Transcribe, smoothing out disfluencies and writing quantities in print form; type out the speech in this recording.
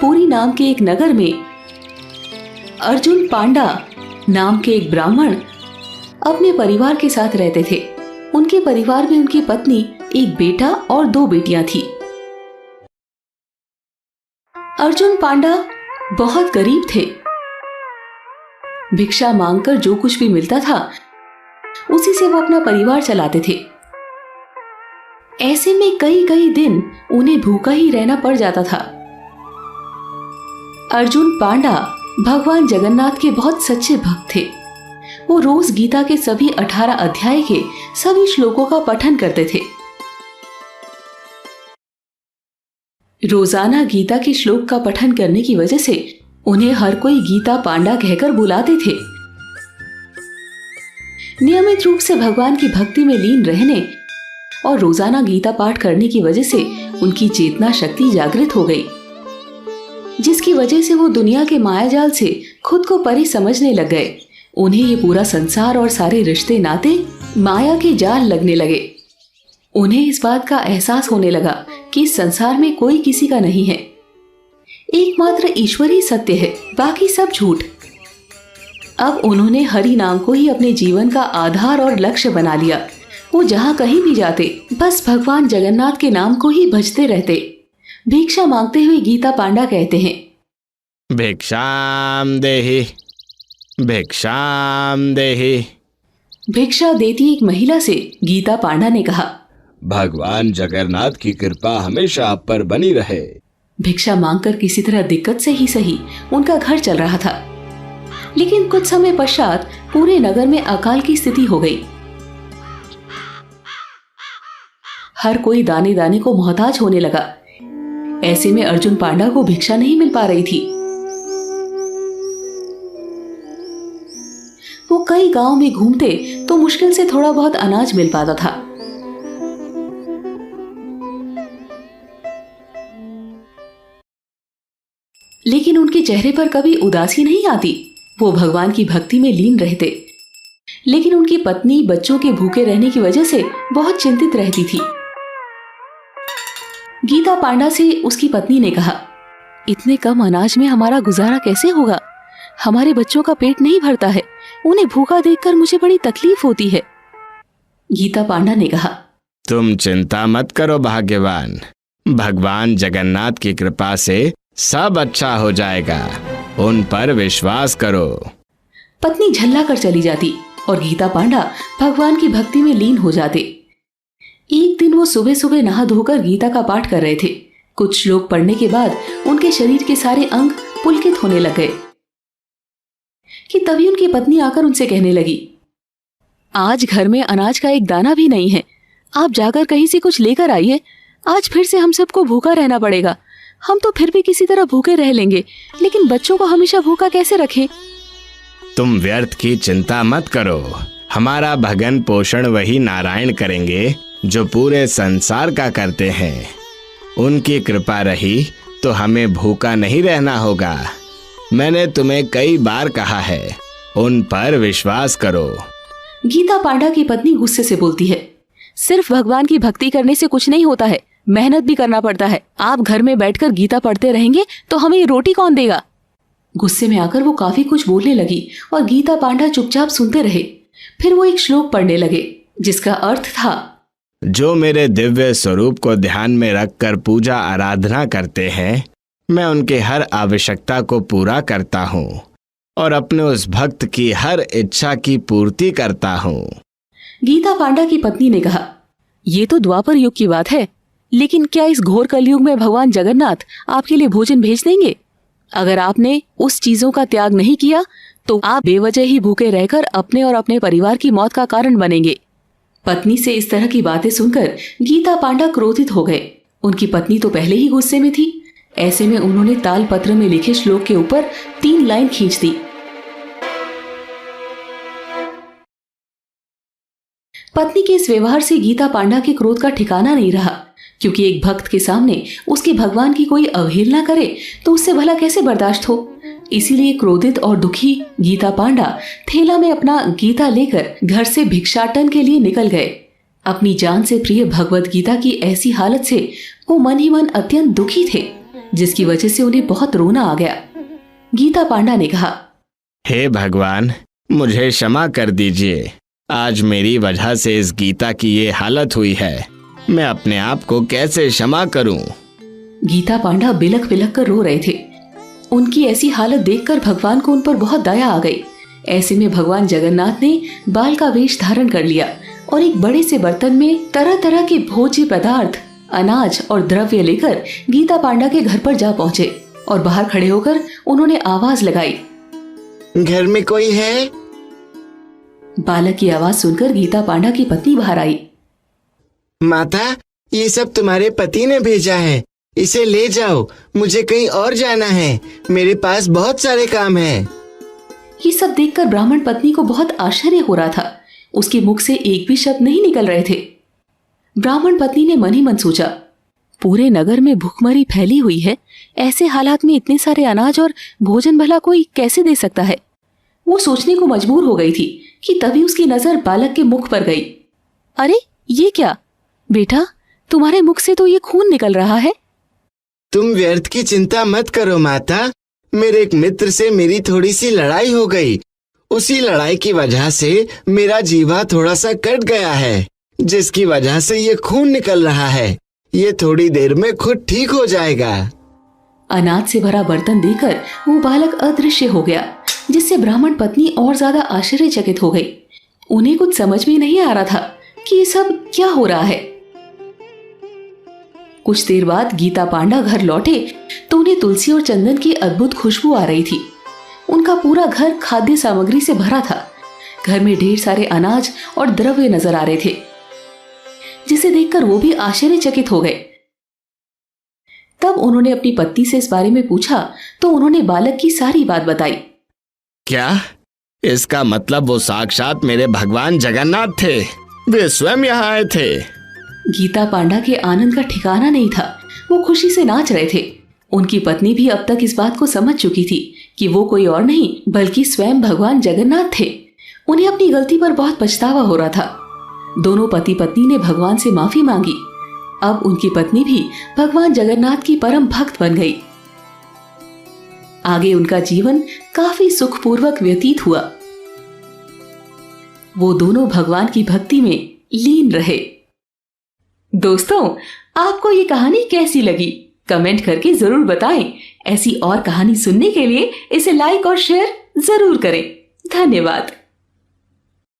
पुरी नाम के एक नगर में अर्जुन पांडा नाम के एक ब्राह्मण अपने परिवार के साथ रहते थे। उनके परिवार में उनकी पत्नी, एक बेटा और 2 बेटियां थी। अर्जुन पांडा बहुत गरीब थे। भिक्षा मांगकर जो कुछ भी मिलता था उसी से वो अपना परिवार चलाते थे। ऐसे में कई कई दिन उन्हें भूखा ही रहना पड़ जाता था। अर्जुन पांडा भगवान जगन्नाथ के बहुत सच्चे भक्त थे। वो रोज गीता के सभी 18 अध्याय के सभी श्लोकों का पठन करते थे। रोजाना गीता के श्लोक का पठन करने की वजह से उन्हें हर कोई गीता पांडा कहकर बुलाते थे। नियमित रूप से भगवान की भक्ति में लीन रहने और रोजाना गीता पाठ करने की वजह से उनकी चेतना शक्ति जागृत हो गई, जिसकी वजह से वो दुनिया के मायाजाल से खुद को परे समझने लग गए। उन्हें ये पूरा संसार और सारे रिश्ते नाते माया के जाल लगने लगे। उन्हें इस बात का एहसास होने लगा कि इस संसार में कोई किसी का नहीं है। एकमात्र ईश्वर ही सत्य है, बाकी सब झूठ। अब उन्होंने हरि नाम को ही अपने जीवन का आधार और लक्ष्य बना लिया। वो जहाँ कहीं भी जाते बस भगवान जगन्नाथ के नाम को ही भजते रहते। भिक्षा मांगते हुए गीता पांडा कहते हैं, भिक्षाम देहि, भिक्षाम देहि। भिक्षा देती एक महिला से गीता पांडा ने कहा, भगवान जगन्नाथ की कृपा हमेशा आप पर बनी रहे। भिक्षा मांगकर किसी तरह दिक्कत से ही सही उनका घर चल रहा था। लेकिन कुछ समय पश्चात पूरे नगर में अकाल की स्थिति हो गई। हर कोई दाने दाने को मोहताज होने लगा। ऐसे में अर्जुन पांडा को भिक्षा नहीं मिल पा रही थी। वो कई गांव में घूमते तो मुश्किल से थोड़ा बहुत अनाज मिल पाता था। लेकिन उनके चेहरे पर कभी उदासी नहीं आती। वो भगवान की भक्ति में लीन रहते। लेकिन उनकी पत्नी बच्चों के भूखे रहने की वजह से बहुत चिंतित रहती थी। गीता पांडा से उसकी पत्नी ने कहा, इतने कम अनाज में हमारा गुजारा कैसे होगा? हमारे बच्चों का पेट नहीं भरता है। उन्हें भूखा देखकर मुझे बड़ी तकलीफ होती है। गीता पांडा ने कहा, तुम चिंता मत करो भाग्यवान, भगवान जगन्नाथ की कृपा से सब अच्छा हो जाएगा। उन पर विश्वास करो। पत्नी झल्ला कर चली जाती और गीता पांडा भगवान की भक्ति में लीन हो जाते। एक दिन वो सुबह सुबह नहा धोकर गीता का पाठ कर रहे थे। कुछ श्लोक पढ़ने के बाद उनके शरीर के सारे अंग पुलकित होने लग गए कि तभी उनकी पत्नी आकर उनसे कहने लगी, आज घर में अनाज का एक दाना भी नहीं है। आप जाकर कहीं से कुछ लेकर आइए। आज फिर से हम सबको भूखा रहना पड़ेगा। हम तो फिर भी किसी तरह भूखे रह लेंगे, लेकिन बच्चों को हमेशा भूखा कैसे रखें? तुम व्यर्थ की चिंता मत करो। हमारा भगन पोषण वही नारायण करेंगे जो पूरे संसार का करते हैं। उनकी कृपा रही तो हमें भूखा नहीं रहना होगा। मैंने तुम्हें कई बार कहा है, उन पर विश्वास करो। गीता पांडा की पत्नी गुस्से से बोलती है, सिर्फ भगवान की भक्ति करने से कुछ नहीं होता है, मेहनत भी करना पड़ता है। आप घर में बैठकर गीता पढ़ते रहेंगे तो हमें ये रोटी कौन देगा? गुस्से में आकर वो काफी कुछ बोलने लगी और गीता पांडा चुपचाप सुनते रहे। फिर वो एक श्लोक पढ़ने लगे जिसका अर्थ था, जो मेरे दिव्य स्वरूप को ध्यान में रखकर पूजा आराधना करते हैं, मैं उनके हर आवश्यकता को पूरा करता हूँ और अपने उस भक्त की हर इच्छा की पूर्ति करता हूँ। गीता पांडा की पत्नी ने कहा, ये तो द्वापर युग की बात है, लेकिन क्या इस घोर कलयुग में भगवान जगन्नाथ आपके लिए भोजन भेज देंगे? अगर आपने उस चीजों का त्याग नहीं किया तो आप बेवजह ही भूखे रहकर अपने और अपने परिवार की मौत का कारण बनेंगे। पत्नी से इस तरह की बातें सुनकर गीता पांडा क्रोधित हो गए। उनकी पत्नी तो पहले ही गुस्से में थी। ऐसे में उन्होंने तालपत्र में लिखे श्लोक के ऊपर 3 लाइन खींच दी। पत्नी के इस व्यवहार से गीता पांडा के क्रोध का ठिकाना नहीं रहा, क्योंकि एक भक्त के सामने उसके भगवान की कोई अवहेलना करे तो उससे भला कैसे बर्दाश्त हो। इसीलिए क्रोधित और दुखी गीता पांडा थैला में अपना गीता लेकर घर से भिक्षाटन के लिए निकल गए। अपनी जान से प्रिय भगवत गीता की ऐसी हालत से वो मन ही मन अत्यंत दुखी थे। जिसकी वजह से उन्हें बहुत रोना आ गया। गीता पांडा ने कहा, हे भगवान, मुझे क्षमा कर दीजिए। आज मेरी वजह से इस गीता की ये हालत हुई है। मैं अपने आप को कैसे क्षमा करूं? गीता पांडा बिलख बिलख कर रो रहे थे। उनकी ऐसी हालत देखकर भगवान को उन पर बहुत दया आ गई। ऐसे में भगवान जगन्नाथ ने बाल का वेश धारण कर लिया और एक बड़े से बर्तन में तरह तरह के भोज्य पदार्थ, अनाज और द्रव्य लेकर गीता पांडा के घर पर जा पहुंचे और बाहर खड़े होकर उन्होंने आवाज लगाई, घर में कोई है? बालक की आवाज सुनकर गीता पांडा की पत्नी बाहर आई। माता, ये सब तुम्हारे पति ने भेजा है। इसे ले जाओ, मुझे कहीं और जाना है। मेरे पास बहुत सारे काम हैं। ये सब देखकर ब्राह्मण पत्नी को बहुत आश्चर्य हो रहा था। उसके मुख से एक भी शब्द नहीं निकल रहे थे। ब्राह्मण पत्नी ने मन ही मन सोचा, पूरे नगर में भूखमरी फैली हुई है, ऐसे हालात में इतने सारे अनाज और भोजन भला कोई कैसे दे सकता है। वो सोचने को मजबूर हो गई थी कि तभी उसकी नजर बालक के मुख पर गई। अरे ये क्या बेटा, तुम्हारे मुख से तो ये खून निकल रहा है। तुम व्यर्थ की चिंता मत करो माता। मेरे एक मित्र से मेरी थोड़ी सी लड़ाई हो गई। उसी लड़ाई की वजह से मेरा जीवा थोड़ा सा कट गया है, जिसकी वजह से ये खून निकल रहा है। ये थोड़ी देर में खुद ठीक हो जाएगा। अनाज से भरा बर्तन देकर वो बालक अदृश्य हो गया, जिससे ब्राह्मण पत्नी और ज्यादा आश्चर्यचकित हो गई। उन्हें कुछ समझ में नहीं आ रहा था कि ये सब क्या हो रहा है। कुछ देर बाद गीता पांडा घर लौटे तो उन्हें तुलसी और चंदन की अद्भुत खुशबू आ रही थी। उनका पूरा घर खाद्य सामग्री से भरा था। घर में ढेर सारे अनाज और द्रव्य नजर आ रहे थे, जिसे देखकर वो भी आश्चर्यचकित हो गए। तब उन्होंने अपनी पत्नी से इस बारे में पूछा तो उन्होंने बालक की सारी बात बताई। क्या इसका मतलब वो साक्षात मेरे भगवान जगन्नाथ थे? वे स्वयं यहाँ आए थे। गीता पांडा के आनंद का ठिकाना नहीं था। वो खुशी से नाच रहे थे। उनकी पत्नी भी अब तक इस बात को समझ चुकी थी कि वो कोई और नहीं बल्कि स्वयं भगवान जगन्नाथ थे। उन्हें अपनी गलती पर बहुत पछतावा हो रहा था। दोनों पति पत्नी ने भगवान से माफी मांगी। अब उनकी पत्नी भी भगवान जगन्नाथ की परम भक्त बन गई। आगे उनका जीवन काफी सुखपूर्वक व्यतीत हुआ। वो दोनों भगवान की भक्ति में लीन रहे। दोस्तों, आपको ये कहानी कैसी लगी? कमेंट करके जरूर बताएं। ऐसी और कहानी सुनने के लिए इसे लाइक और शेयर जरूर करें। धन्यवाद।